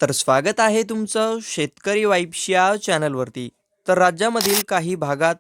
तर स्वागत आहे तुमचं शेतकरी वाईब्स या चॅनलवरती. तर राज्यामधील काही भागात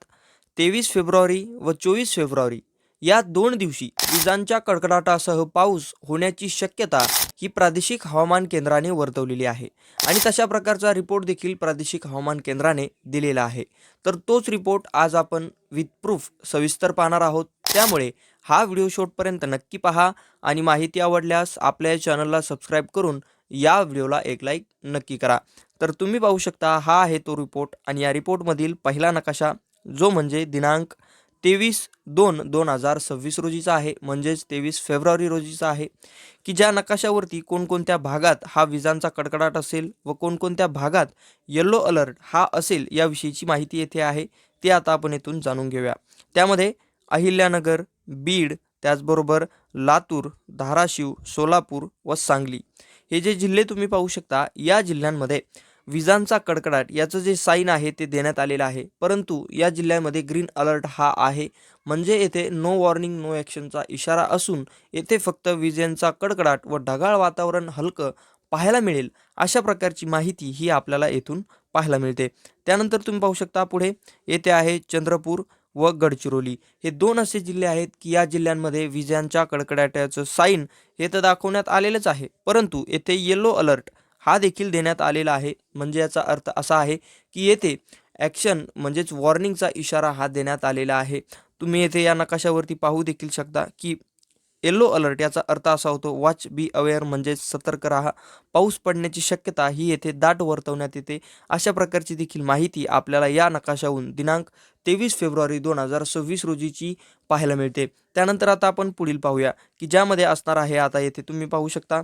23 फेब्रुवारी व 24 फेब्रुवारी या 2 दिवशी विजांच्या कडकडाटासह पाऊस होण्याची शक्यता ही प्रादेशिक हवामान केंद्राने वर्तवलेली आहे. आणि तशा प्रकारचा रिपोर्ट देखील प्रादेशिक हवामान केंद्राने दिलेला आहे. तर तोच रिपोर्ट आज आपण विथ प्रूफ सविस्तर पाहणार आहोत. त्यामुळे हा व्हिडिओ शेवटपर्यंत नक्की पहा आणि माहिती आवडल्यास आपल्या चॅनलला सबस्क्राईब करून या व्हिडिओला एक लाईक नक्की करा. तर तुम्ही पाहू शकता हा आहे तो रिपोर्ट आणि या रिपोर्टमधील पहिला नकाशा जो म्हणजे दिनांक 23/2/2026 रोजीचा आहे, म्हणजेच 23 फेब्रुवारी रोजीचा आहे, की ज्या नकाशावरती कोणकोणत्या भागात हा विजांचा कडकडाट असेल व कोणकोणत्या भागात येलो अलर्ट हा असेल याविषयीची माहिती येथे आहे. ते आता आपण येथून जाणून घेऊया. त्यामध्ये अहिल्यानगर, बीड, त्याचबरोबर लातूर, धाराशिव, सोलापूर व सांगली हे जे जिल्हे तुम्ही पाहू शकता, या जिल्ह्यांमध्ये विजांचा कडकडाट याचं जे साईन आहे ते देण्यात आलेलं आहे. परंतु या जिल्ह्यामध्ये ग्रीन अलर्ट हा आहे, म्हणजे येथे नो वॉर्निंग नो ॲक्शनचा इशारा असून येथे फक्त विजेंचा कडकडाट व ढगाळ वातावरण हलकं पाहायला मिळेल अशा प्रकारची माहिती ही आपल्याला येथून पाहायला मिळते. त्यानंतर तुम्ही पाहू शकता पुढे येथे आहे चंद्रपूर व गडचिरोली हे दोन असे जिल्हे आहेत की या जिल्ह्यांमध्ये विजांच्या कडकडाटाचं साईन हे तर दाखवण्यात आलेलंच आहे, परंतु येथे येलो अलर्ट हा देखील देण्यात आलेला आहे. म्हणजे याचा अर्थ असा आहे की येथे ॲक्शन म्हणजेच वॉर्निंगचा इशारा हा देण्यात आलेला आहे. तुम्ही येथे या नकाशावरती पाहू देखील शकता की येलो अलर्ट याचा अर्थ असा होतो वॉच बी अवेअर, म्हणजेच सतर्क राहा, पाऊस पडण्याची शक्यता ही येथे दाट वर्तवण्यात येते. अशा प्रकारची देखील माहिती आपल्याला या नकाशाहून दिनांक 23 फेब्रुवारी 2026 रोजीची पाहायला मिळते. त्यानंतर आता आपण पुढील पाहूया की ज्यामध्ये असणार आहे, आता येथे तुम्ही पाहू शकता,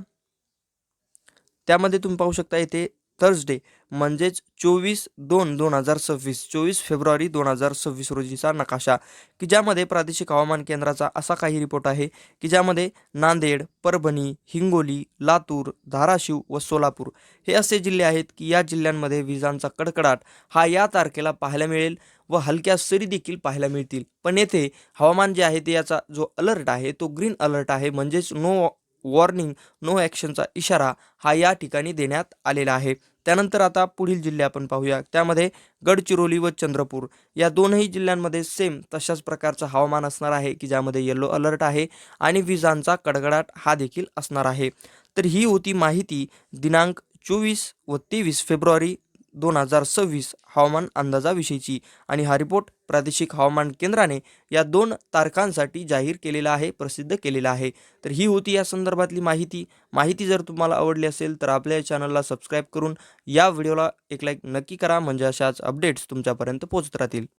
त्यामध्ये तुम्ही पाहू शकता येथे थर्सडे म्हणजेच 24/2/2026 रोजीचा नकाशा, की ज्यामध्ये प्रादेशिक हवामान केंद्राचा असा काही रिपोर्ट आहे की ज्यामध्ये नांदेड, परभणी, हिंगोली, लातूर, धाराशिव व सोलापूर हे असे जिल्हे आहेत की या जिल्ह्यांमध्ये विजांचा कडकडाट हा या तारखेला पाहायला मिळेल व हलक्या सरी देखील पाहायला मिळतील. पण येथे हवामान जे आहे ते याचा जो अलर्ट आहे तो ग्रीन अलर्ट आहे, म्हणजेच नो वॉर्निंग नो ॲक्शनचा इशारा हा या ठिकाणी देण्यात आलेला आहे. त्यानंतर आता पुढील जिल्हे आपण पाहूया. त्यामध्ये गडचिरोली व चंद्रपूर या दोनही जिल्ह्यांमध्ये सेम तशाच प्रकारचं हवामान असणार आहे की ज्यामध्ये येलो अलर्ट आहे आणि विजांचा कडकडाट हा देखील असणार आहे. तर ही होती माहिती दिनांक 24 व 23 फेब्रुवारी 2026 हवामान अंदाजाविषयीची आणि हा रिपोर्ट प्रादेशिक हवामान केंद्राने या 2 तारखांसाठी जाहीर केलेला आहे, प्रसिद्ध केलेला आहे. तर ही होती या संदर्भातली माहिती जर तुम्हाला आवडली असेल तर आपल्या चॅनलला सबस्क्राईब करून या व्हिडिओला एक लाईक नक्की करा, म्हणजे अशाच अपडेट्स तुमच्यापर्यंत पोहोचत राहतील.